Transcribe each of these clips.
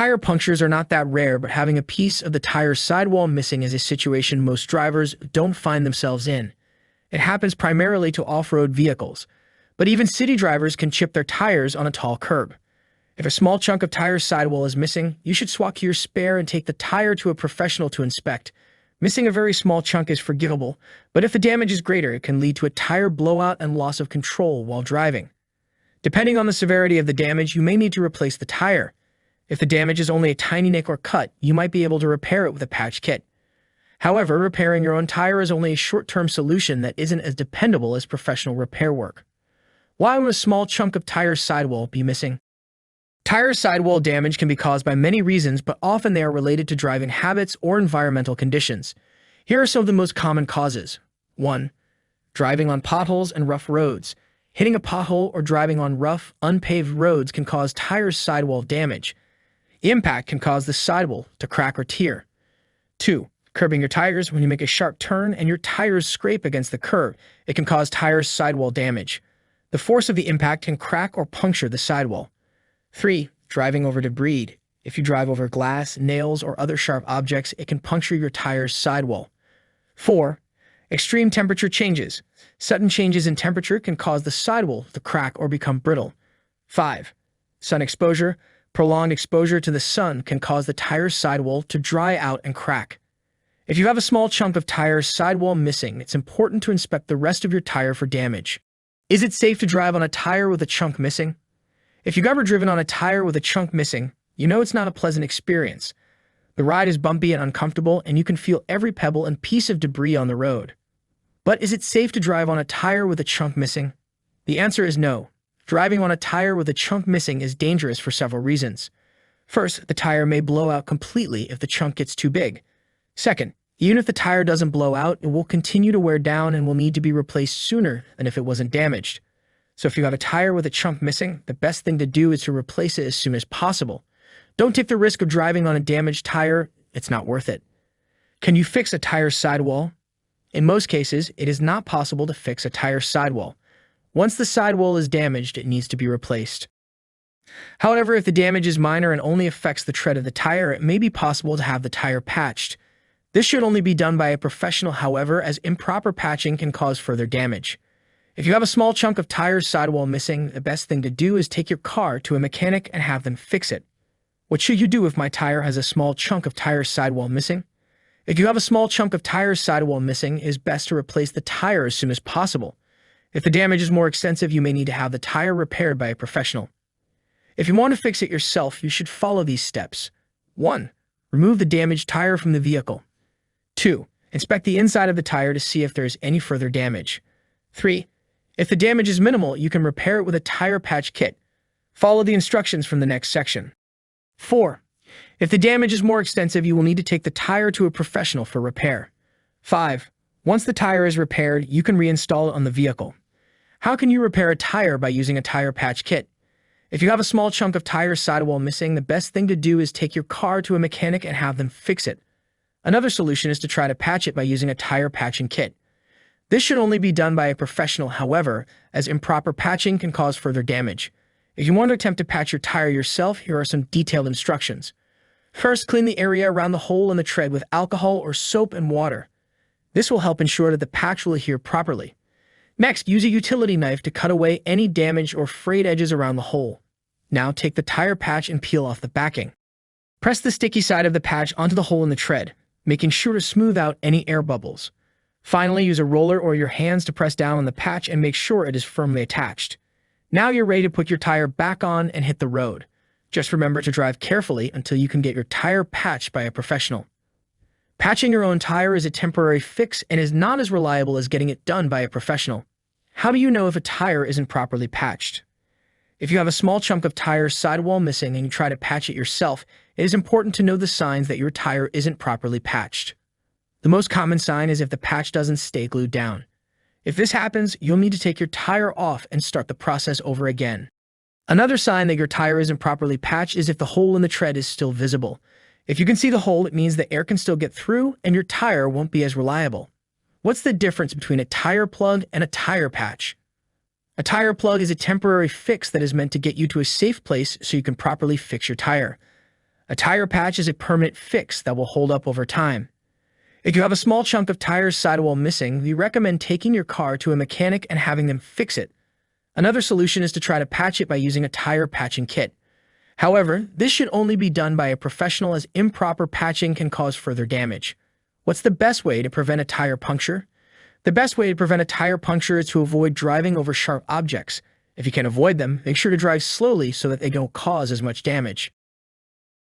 Tire punctures are not that rare, but having a piece of the tire's sidewall missing is a situation most drivers don't find themselves in. It happens primarily to off-road vehicles, but even city drivers can chip their tires on a tall curb. If a small chunk of tire's sidewall is missing, you should swap your spare and take the tire to a professional to inspect. Missing a very small chunk is forgivable, but if the damage is greater, it can lead to a tire blowout and loss of control while driving. Depending on the severity of the damage, you may need to replace the tire. If the damage is only a tiny nick or cut, you might be able to repair it with a patch kit. However, repairing your own tire is only a short-term solution that isn't as dependable as professional repair work. Why would a small chunk of tire's sidewall be missing? Tire sidewall damage can be caused by many reasons, but often they are related to driving habits or environmental conditions. Here are some of the most common causes. 1. Driving on potholes and rough roads. Hitting a pothole or driving on rough, unpaved roads can cause tire sidewall damage. The impact can cause the sidewall to crack or tear. 2. Curbing your tires. When you make a sharp turn and your tires scrape against the curb, it can cause tire sidewall damage. The force of the impact can crack or puncture the sidewall. 3. Driving over debris. If you drive over glass, nails, or other sharp objects, it can puncture your tire's sidewall. 4. Extreme temperature changes. Sudden changes in temperature can cause the sidewall to crack or become brittle. 5. Sun exposure. Prolonged exposure to the sun can cause the tire's sidewall to dry out and crack. If you have a small chunk of tire's sidewall missing, it's important to inspect the rest of your tire for damage. Is it safe to drive on a tire with a chunk missing? If you've ever driven on a tire with a chunk missing, you know it's not a pleasant experience. The ride is bumpy and uncomfortable, and you can feel every pebble and piece of debris on the road. But is it safe to drive on a tire with a chunk missing? The answer is no. Driving on a tire with a chunk missing is dangerous for several reasons. First, the tire may blow out completely if the chunk gets too big. Second, even if the tire doesn't blow out, it will continue to wear down and will need to be replaced sooner than if it wasn't damaged. So if you have a tire with a chunk missing, the best thing to do is to replace it as soon as possible. Don't take the risk of driving on a damaged tire. It's not worth it. Can you fix a tire sidewall? In most cases, it is not possible to fix a tire sidewall. Once the sidewall is damaged, it needs to be replaced. However, if the damage is minor and only affects the tread of the tire, it may be possible to have the tire patched. This should only be done by a professional, however, as improper patching can cause further damage. If you have a small chunk of tire sidewall missing, the best thing to do is take your car to a mechanic and have them fix it. What should you do if my tire has a small chunk of tire sidewall missing? If you have a small chunk of tire sidewall missing, it is best to replace the tire as soon as possible. If the damage is more extensive, you may need to have the tire repaired by a professional. If you want to fix it yourself, you should follow these steps. 1. Remove the damaged tire from the vehicle. 2. Inspect the inside of the tire to see if there is any further damage. 3. If the damage is minimal, you can repair it with a tire patch kit. Follow the instructions from the next section. 4. If the damage is more extensive, you will need to take the tire to a professional for repair. 5. Once the tire is repaired, you can reinstall it on the vehicle. How can you repair a tire by using a tire patch kit? If you have a small chunk of tire sidewall missing, the best thing to do is take your car to a mechanic and have them fix it. Another solution is to try to patch it by using a tire patching kit. This should only be done by a professional, however, as improper patching can cause further damage. If you want to attempt to patch your tire yourself, here are some detailed instructions. First, clean the area around the hole in the tread with alcohol or soap and water. This will help ensure that the patch will adhere properly. Next, use a utility knife to cut away any damaged or frayed edges around the hole. Now take the tire patch and peel off the backing. Press the sticky side of the patch onto the hole in the tread, making sure to smooth out any air bubbles. Finally, use a roller or your hands to press down on the patch and make sure it is firmly attached. Now you're ready to put your tire back on and hit the road. Just remember to drive carefully until you can get your tire patched by a professional. Patching your own tire is a temporary fix and is not as reliable as getting it done by a professional. How do you know if a tire isn't properly patched? If you have a small chunk of tire sidewall missing and you try to patch it yourself, it is important to know the signs that your tire isn't properly patched. The most common sign is if the patch doesn't stay glued down. If this happens, you'll need to take your tire off and start the process over again. Another sign that your tire isn't properly patched is if the hole in the tread is still visible. If you can see the hole, it means the air can still get through and your tire won't be as reliable. What's the difference between a tire plug and a tire patch? A tire plug is a temporary fix that is meant to get you to a safe place so you can properly fix your tire. A tire patch is a permanent fix that will hold up over time. If you have a small chunk of tire's sidewall missing, we recommend taking your car to a mechanic and having them fix it. Another solution is to try to patch it by using a tire patching kit. However, this should only be done by a professional, as improper patching can cause further damage. What's the best way to prevent a tire puncture? The best way to prevent a tire puncture is to avoid driving over sharp objects. If you can avoid them, make sure to drive slowly so that they don't cause as much damage.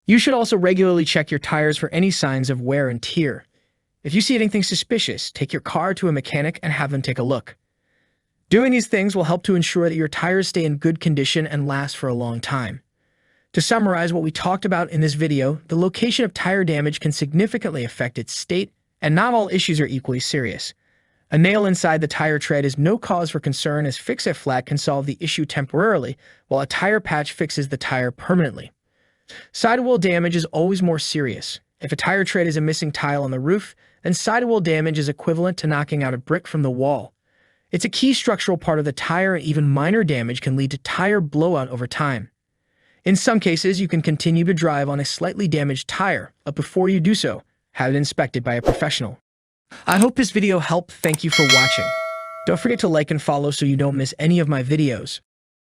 You should also regularly check your tires for any signs of wear and tear. If you see anything suspicious, take your car to a mechanic and have them take a look. Doing these things will help to ensure that your tires stay in good condition and last for a long time. To summarize what we talked about in this video, the location of tire damage can significantly affect its state, and not all issues are equally serious. A nail inside the tire tread is no cause for concern, as fix-it flat can solve the issue temporarily, while a tire patch fixes the tire permanently. Sidewall damage is always more serious. If a tire tread is a missing tile on the roof, then sidewall damage is equivalent to knocking out a brick from the wall. It's a key structural part of the tire, and even minor damage can lead to tire blowout over time. In some cases, you can continue to drive on a slightly damaged tire, but before you do so, have it inspected by a professional. I hope this video helped. Thank you for watching. Don't forget to like and follow so you don't miss any of my videos.